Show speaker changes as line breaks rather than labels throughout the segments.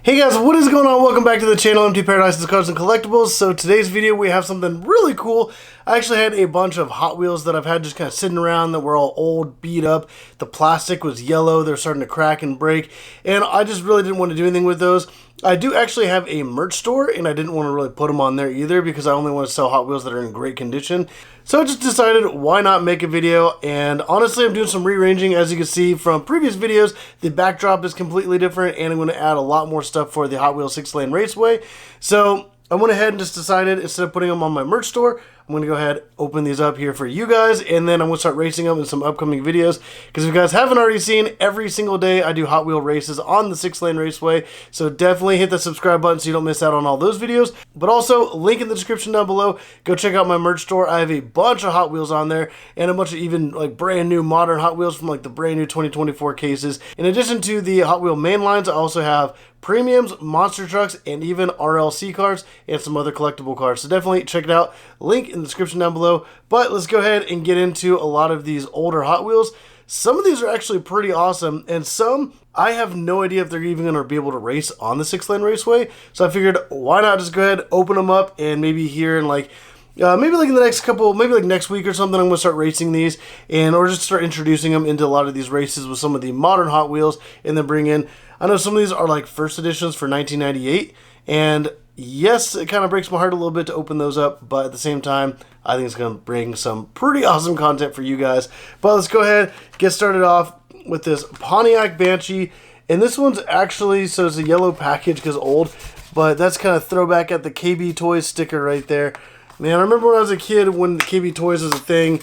Hey guys, what is going on? Welcome back to the channel, Empty Paradise's Cars and Collectibles. So today's video we have something really cool. I actually had a bunch of Hot Wheels that I've had just kind of sitting around that were all old, beat up. The plastic was yellow, they're starting to crack and break, and I just really didn't want to do anything with those. I do actually have a merch store, and I didn't want to really put them on there either because I only want to sell Hot Wheels that are in great condition. So I just decided, why not make a video? And honestly, I'm doing some rearranging. As you can see from previous videos, the backdrop is completely different, and I'm going to add a lot more stuff for the Hot Wheels 6-lane raceway. So I went ahead and just decided, instead of putting them on my merch store, I'm going to go ahead, open these up here for you guys, and then I'm going to start racing them in some upcoming videos. Because if you guys haven't already seen, every single day I do Hot Wheel races on the 6-lane raceway. So definitely hit the subscribe button so you don't miss out on all those videos. But also, link in the description down below. Go check out my merch store. I have a bunch of Hot Wheels on there, and a bunch of even like brand new modern Hot Wheels from like the brand new 2024 cases. In addition to the Hot Wheel main lines, I also have premiums, monster trucks, and even RLC cars, and some other collectible cars. So definitely check it out. Link in the description down below. But let's go ahead and get into a lot of these older Hot Wheels. Some of these are actually pretty awesome, and some I have no idea if they're even going to be able to race on the 6-lane raceway. So I figured, why not just go ahead, open them up, and maybe here in like maybe like in the next couple, maybe like next week or something, I'm going to start racing these, or just start introducing them into a lot of these races with some of the modern Hot Wheels, and then bring in, I know some of these are like first editions for 1998, and yes, it kind of breaks my heart a little bit to open those up, but at the same time, I think it's going to bring some pretty awesome content for you guys. But let's go ahead, get started off with this Pontiac Banshee, and this one's actually, so it's a yellow package because old, but that's kind of throwback at the KB Toys sticker right there. Man, I remember when I was a kid when the KB Toys was a thing,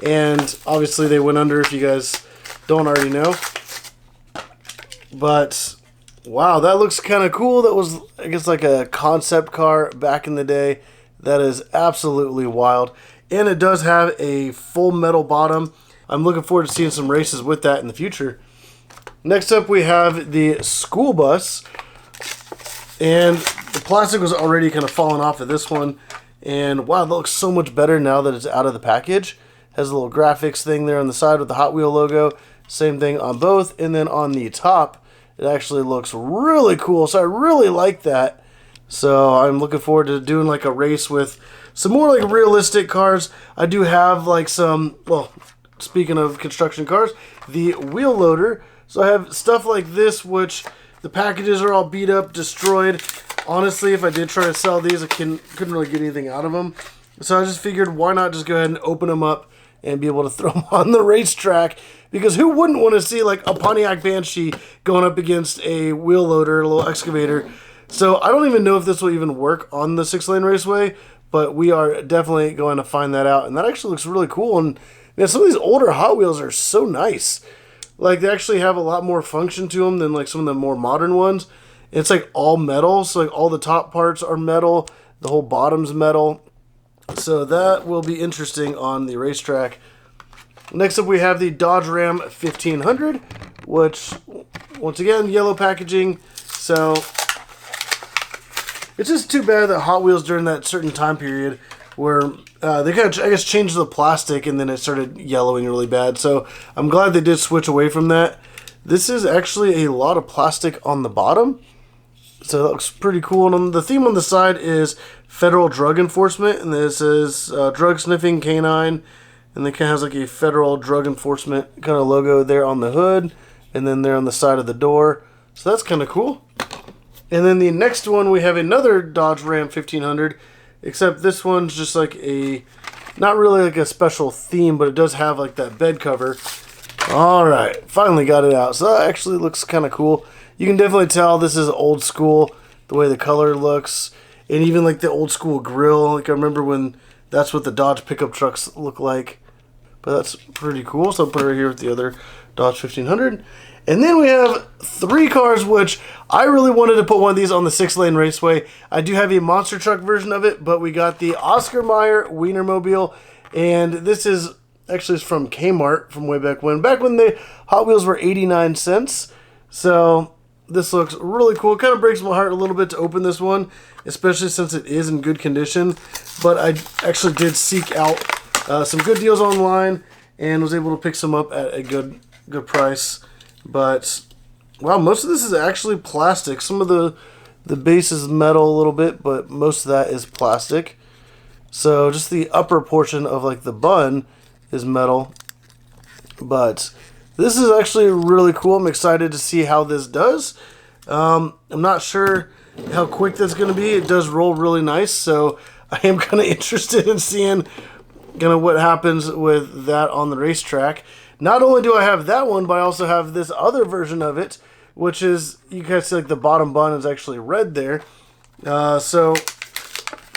and obviously they went under if you guys don't already know. But, wow, that looks kind of cool. That was, I guess, like a concept car back in the day. That is absolutely wild. And it does have a full metal bottom. I'm looking forward to seeing some races with that in the future. Next up, we have the school bus. And the plastic was already kind of falling off of this one. And wow, that looks so much better now that it's out of the package. Has a little graphics thing there on the side with the Hot Wheel logo. Same thing on both. And then on the top, it actually looks really cool. So I really like that. So I'm looking forward to doing like a race with some more like realistic cars. I do have like some, well, speaking of construction cars, the wheel loader. So I have stuff like this, which the packages are all beat up, destroyed. Honestly, if I did try to sell these, I couldn't really get anything out of them. So I just figured, why not just go ahead and open them up and be able to throw them on the racetrack? Because who wouldn't want to see like a Pontiac Banshee going up against a wheel loader, a little excavator? So I don't even know if this will even work on the 6-lane raceway, but we are definitely going to find that out. And that actually looks really cool. And man, some of these older Hot Wheels are so nice. Like, they actually have a lot more function to them than like some of the more modern ones. It's like all metal, so like all the top parts are metal, the whole bottom's metal. So that will be interesting on the racetrack. Next up, we have the Dodge Ram 1500, which, once again, yellow packaging. So it's just too bad that Hot Wheels during that certain time period where they kind of, I guess, changed the plastic and then it started yellowing really bad. So I'm glad they did switch away from that. This is actually a lot of plastic on the bottom. So that looks pretty cool. And on the theme on the side is federal drug enforcement. And this is drug sniffing canine. And it kind of has like a federal drug enforcement kind of logo there on the hood. And then there on the side of the door. So that's kind of cool. And then the next one, we have another Dodge Ram 1500. Except this one's just like a, not really like a special theme, but it does have like that bed cover. Alright, finally got it out. So that actually looks kind of cool. You can definitely tell this is old school, the way the color looks, and even like the old school grill. Like I remember when that's what the Dodge pickup trucks look like. But that's pretty cool. So I'll put it right here with the other Dodge 1500. And then we have 3 cars, which I really wanted to put one of these on the 6-lane raceway. I do have a monster truck version of it, but we got the Oscar Mayer Wienermobile, and this is actually from Kmart from way back when the Hot Wheels were 89 cents. So this looks really cool. It kind of breaks my heart a little bit to open this one, especially since it is in good condition. But I actually did seek out some good deals online and was able to pick some up at a good price. But Wow, most of this is actually plastic. Some of the base is metal a little bit, but most of that is plastic. So just the upper portion of like the bun is metal. But this is actually really cool. I'm excited to see how this does. I'm not sure how quick that's going to be. It does roll really nice, so I am kind of interested in seeing what happens with that on the racetrack. Not only do I have that one, but I also have this other version of it, which is, you guys see like the bottom bun is actually red there. So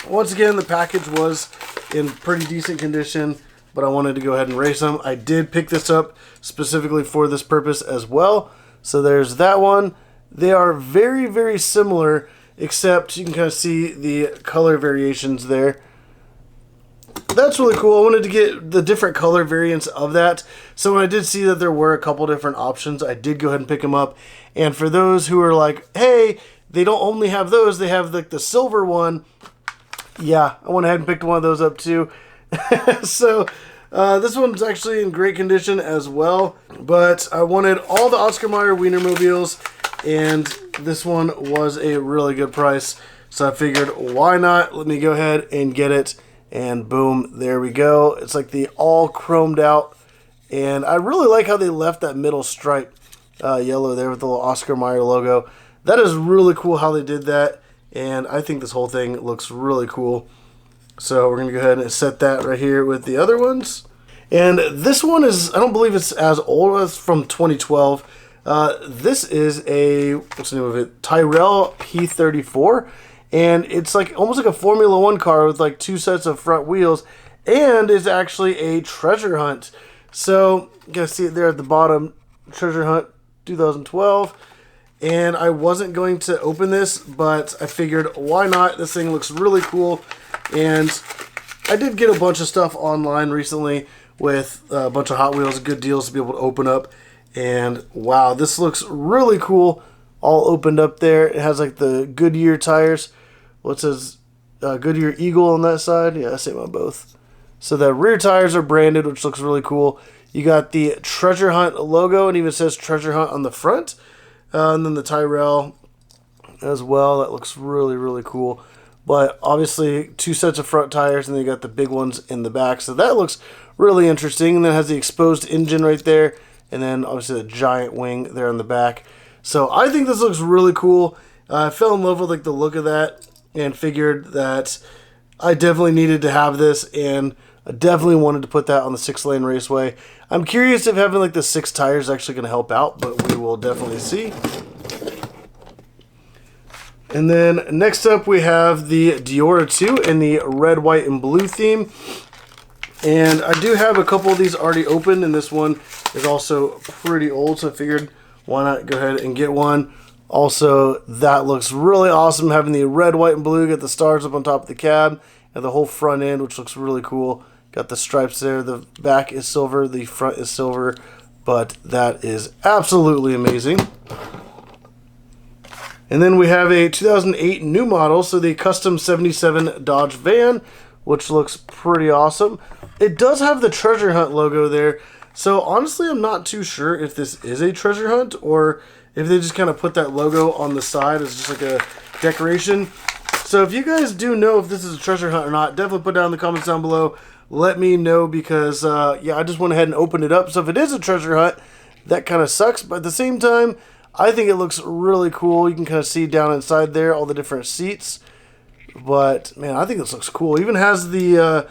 once again, the package was in pretty decent condition, but I wanted to go ahead and race them. I did pick this up specifically for this purpose as well. So there's that one. They are very, very similar, except you can kind of see the color variations there. That's really cool. I wanted to get the different color variants of that. So when I did see that there were a couple different options, I did go ahead and pick them up. And for those who are like, hey, they don't only have those, they have like the silver one. Yeah, I went ahead and picked one of those up too. So this one's actually in great condition as well. But I wanted all the Oscar Mayer Wienermobiles, and this one was a really good price. So I figured, why not? Let me go ahead and get it. And boom, there we go. It's like the all chromed out. And I really like how they left that middle stripe yellow there with the little Oscar Mayer logo. That is really cool how they did that. And I think this whole thing looks really cool. So we're going to go ahead and set that right here with the other ones. And this one is, I don't believe it's as old as from 2012. This is a, what's the name of it? Tyrell P34. And it's like almost like a Formula One car with like 2 sets of front wheels, and is actually a treasure hunt. So you guys see it there at the bottom, treasure hunt 2012. And I wasn't going to open this, but I figured, why not? This thing looks really cool. And I did get a bunch of stuff online recently with a bunch of Hot Wheels, good deals to be able to open up. And wow, this looks really cool. All opened up there. It has like the Goodyear tires. What says Goodyear Eagle on that side? Yeah, same on both. So the rear tires are branded, which looks really cool. You got the Treasure Hunt logo, and even says Treasure Hunt on the front. And then the Tyrell as well. That looks really, really cool. But obviously 2 sets of front tires, and then you got the big ones in the back. So that looks really interesting. And then it has the exposed engine right there. And then obviously the giant wing there on the back. So I think this looks really cool. I fell in love with like the look of that, and figured that I definitely needed to have this, and I definitely wanted to put that on the 6-lane raceway. I'm curious if having like the 6 tires is actually going to help out, but we will definitely see. And then next up we have the Diora 2 in the red, white, and blue theme. And I do have a couple of these already open, and this one is also pretty old, so I figured, why not go ahead and get one. Also, that looks really awesome, having the red, white, and blue. Got the stars up on top of the cab, and the whole front end, which looks really cool. Got the stripes there. The back is silver, the front is silver, but that is absolutely amazing. And then we have a 2008 new model, so the Custom 77 Dodge van, which looks pretty awesome. It does have the Treasure Hunt logo there, so honestly, I'm not too sure if this is a treasure hunt, or if they just kind of put that logo on the side as just like a decoration. So if you guys do know if this is a treasure hunt or not, definitely put down in the comments down below. Let me know, because yeah, I just went ahead and opened it up. So if it is a treasure hunt, that kind of sucks. But at the same time, I think it looks really cool. You can kind of see down inside there all the different seats. But man, I think this looks cool. It even has the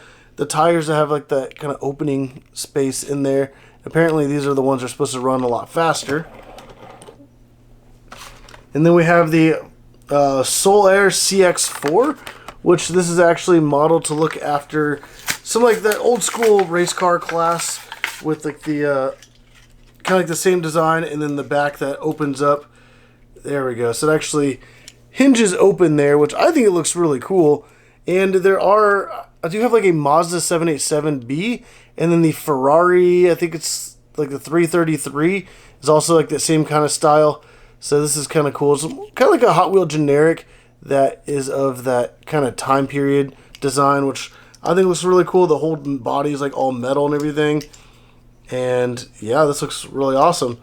tires that have like that kind of opening space in there. Apparently these are the ones that are supposed to run a lot faster. And then we have the Soul Air CX4, which this is actually modeled to look after some like that old school race car class, with like the kind of like the same design, and then the back that opens up. There we go. So it actually hinges open there, which I think it looks really cool. And there are, I do have like a Mazda 787B, and then the Ferrari, I think it's like the 333, is also like the same kind of style. So this is kind of cool. It's kind of like a Hot Wheel generic that is of that kind of time period design, which I think looks really cool. The whole body is like all metal and everything. And yeah, this looks really awesome.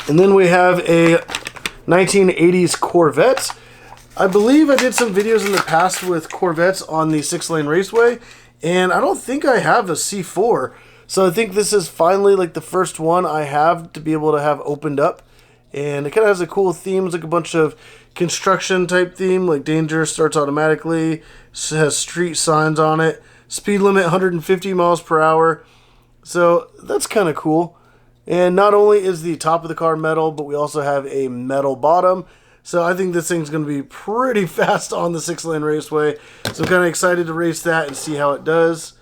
And then we have a 1980s Corvette. I believe I did some videos in the past with Corvettes on the 6-lane raceway, and I don't think I have a C4. So I think this is finally like the first one I have to be able to have opened up. And it kind of has a cool theme. It's like a bunch of construction type theme, like danger starts automatically. It has street signs on it. Speed limit 150 miles per hour. So that's kind of cool. And not only is the top of the car metal, but we also have a metal bottom. So I think this thing's going to be pretty fast on the 6-lane raceway. So I'm kind of excited to race that and see how it does.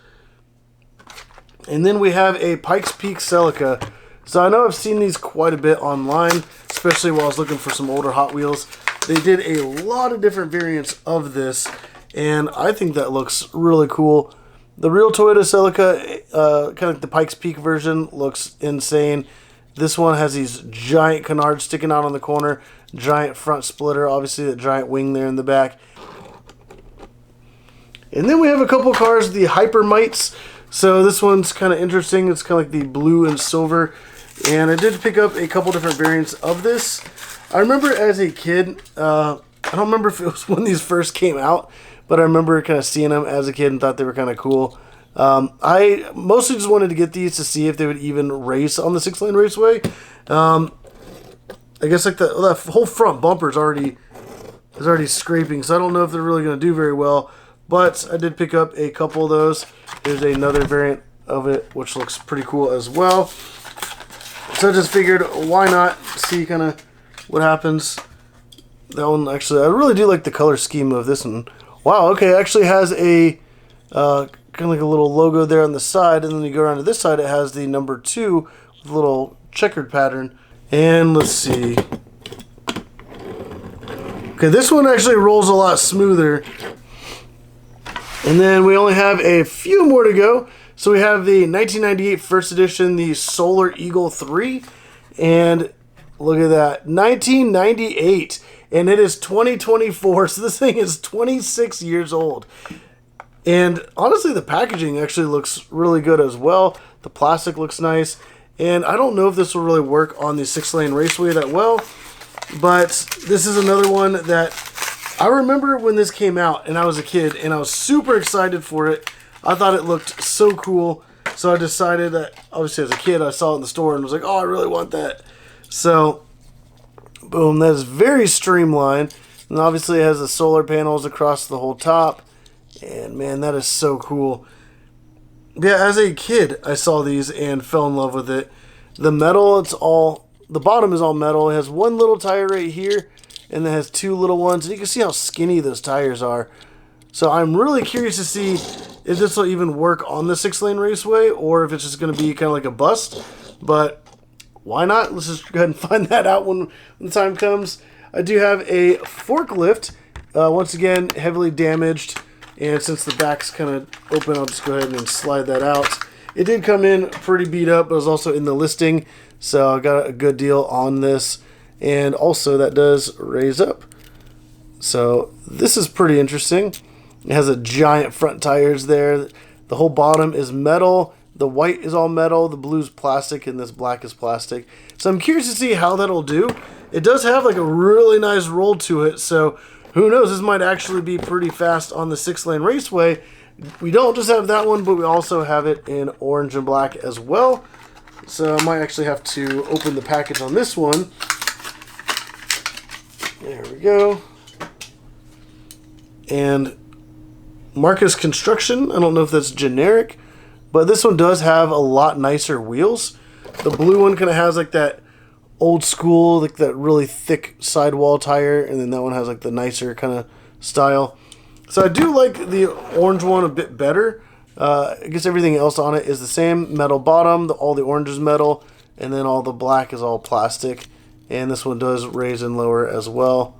And then we have a Pikes Peak Celica. So I know I've seen these quite a bit online, especially while I was looking for some older Hot Wheels. They did a lot of different variants of this, and I think that looks really cool. The real Toyota Celica, kind of like the Pikes Peak version, looks insane. This one has these giant canards sticking out on the corner, giant front splitter, obviously the giant wing there in the back. And then we have a couple cars, the hypermilers. So this one's kind of interesting. It's kind of like the blue and silver. And I did pick up a couple different variants of this. I remember as a kid, I don't remember if it was when these first came out, but I remember kind of seeing them as a kid and thought they were kind of cool. I mostly just wanted to get these to see if they would even race on the 6-lane raceway. I guess like that whole front bumper is already scraping, so I don't know if they're really going to do very well. But I did pick up a couple of those. There's another variant of it, which looks pretty cool as well. So I just figured, why not see kind of what happens. That one, actually, I really do like the color scheme of this one. Wow, okay, it actually has a kind of like a little logo there on the side, and then you go around to this side, it has the number 2 with a little checkered pattern. And let's see. Okay, this one actually rolls a lot smoother. And then we only have a few more to go. So we have the 1998 first edition, the Solar Eagle 3. And look at that, 1998. And it is 2024, so this thing is 26 years old. And honestly, the packaging actually looks really good as well. The plastic looks nice. And I don't know if this will really work on the 6-lane raceway that well. But this is another one that I remember when this came out and I was a kid and I was super excited for it. I thought it looked so cool. So I decided that, obviously as a kid, I saw it in the store and was like, oh, I really want that. So, boom, that is very streamlined. And obviously it has the solar panels across the whole top. And man, that is so cool. Yeah, as a kid, I saw these and fell in love with it. The metal, the bottom is all metal. It has one little tire right here, and it has 2 little ones. And you can see how skinny those tires are. So I'm really curious to see if this will even work on the 6-lane raceway, or if it's just going to be kind of like a bust. But why not? Let's just go ahead and find that out when the time comes. I do have a forklift, once again, heavily damaged. And since the back's kind of open, I'll just go ahead and slide that out. It did come in pretty beat up, but it was also in the listing. So I got a good deal on this. And also that does raise up. So this is pretty interesting. It has a giant front tires there. The whole bottom is metal. The white is all metal. The blue is plastic, and this black is plastic. So I'm curious to see how that'll do. It does have like a really nice roll to it. So who knows, this might actually be pretty fast on the 6-lane raceway. We don't just have that one, but we also have it in orange and black as well. So I might actually have to open the package on this one. There we go. And Marcus Construction, I don't know if that's generic, but this one does have a lot nicer wheels. The blue one kind of has like that old school, like that really thick sidewall tire, and then that one has like the nicer kind of style. So I do like the orange one a bit better. I guess everything else on it is the same. Metal bottom, all the orange is metal, and then all the black is all plastic. And this one does raise and lower as well.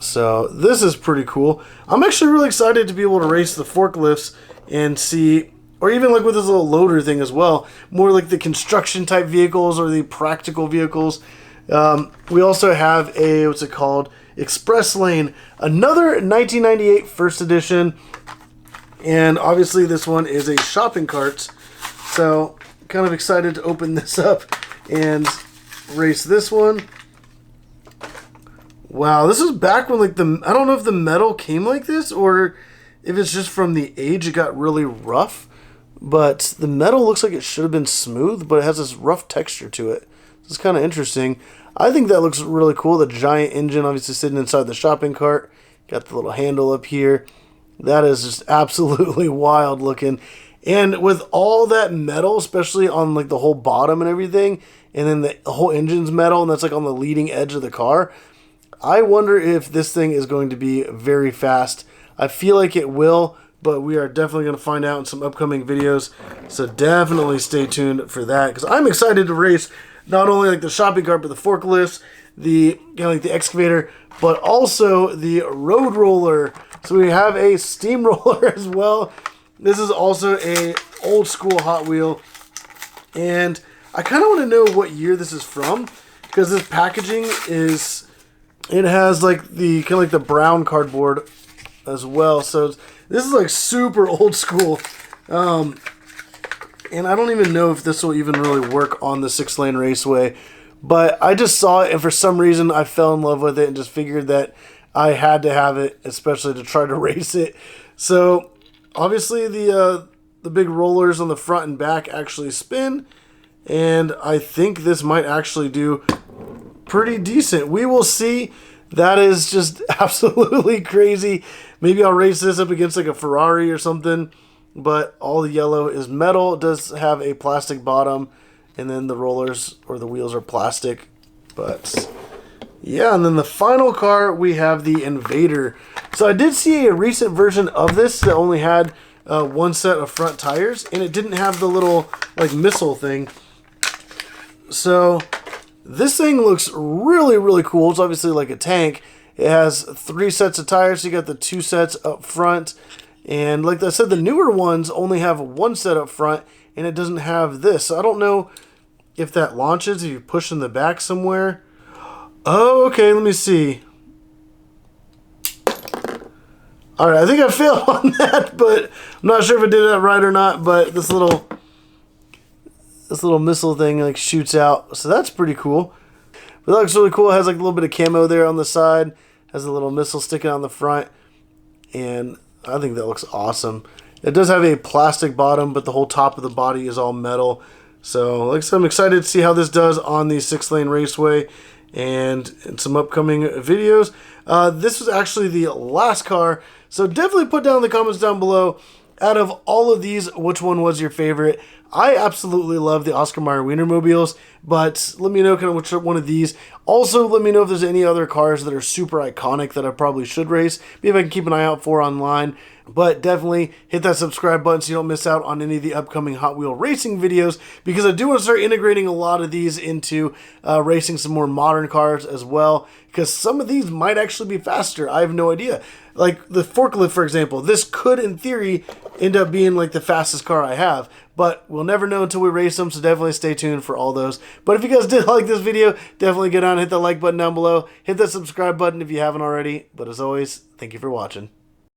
So this is pretty cool. I'm actually really excited to be able to race the forklifts and see, or even like with this little loader thing as well, more like the construction type vehicles or the practical vehicles. We also have a, what's it called? Express Lane, another 1998 first edition. And obviously this one is a shopping cart. So kind of excited to open this up and race this one. Wow, this is back when like I don't know if the metal came like this or if it's just from the age it got really rough. But the metal looks like it should have been smooth, but it has this rough texture to it. It's kind of interesting. I think that looks really cool. The giant engine obviously sitting inside the shopping cart. Got the little handle up here. That is just absolutely wild looking. And with all that metal, especially on like the whole bottom and everything, and then the whole engine's metal, and that's like on the leading edge of the car, I wonder if this thing is going to be very fast. I feel like it will, but we are definitely going to find out in some upcoming videos. So definitely stay tuned for that, because I'm excited to race not only like the shopping cart, but the forklifts, the like the excavator, but also the road roller. So we have a steamroller as well. This is also a old school Hot Wheel, and I kind of want to know what year this is from, because this packaging is, it has like the kind of like the brown cardboard as well. So this is like super old school, and I don't even know if this will even really work on the 6-lane raceway. But I just saw it, and for some reason I fell in love with it and just figured that I had to have it, especially to try to race it. So obviously the big rollers on the front and back actually spin, and I think this might actually do pretty decent. We will see. That is just absolutely crazy. Maybe I'll race this up against like a Ferrari or something, but all the yellow is metal. It does have a plastic bottom, and then the rollers or the wheels are plastic. But yeah, and then the final car, we have the Invader. So I did see a recent version of this that only had one set of front tires, and it didn't have the little like missile thing. So this thing looks really, really cool. It's obviously like a tank. It has 3 sets of tires. So you got the 2 sets up front. And like I said, the newer ones only have 1 set up front, and it doesn't have this. So I don't know if that launches, if you push in the back somewhere. Oh, okay, let me see. Alright, I think I failed on that, but I'm not sure if I did that right or not. But this little missile thing like shoots out, so that's pretty cool. But that looks really cool. It has like a little bit of camo there on the side, has a little missile sticking on the front, and I think that looks awesome. It does have a plastic bottom, but the whole top of the body is all metal. So like I said, I'm excited to see how this does on the 6-lane raceway and in some upcoming videos. This was actually the last car, so definitely put down in the comments down below, out of all of these, which one was your favorite? I absolutely love the Oscar Mayer Wienermobiles, but let me know kind of which one of these. Also, let me know if there's any other cars that are super iconic that I probably should race. Maybe I can keep an eye out for online. But definitely hit that subscribe button so you don't miss out on any of the upcoming Hot Wheel racing videos, because I do want to start integrating a lot of these into racing some more modern cars as well, because some of these might actually be faster. I have no idea. Like the forklift, for example, this could in theory end up being like the fastest car I have, but we'll never know until we race them, so definitely stay tuned for all those. But if you guys did like this video, definitely get on and hit that like button down below. Hit that subscribe button if you haven't already. But as always, thank you for watching.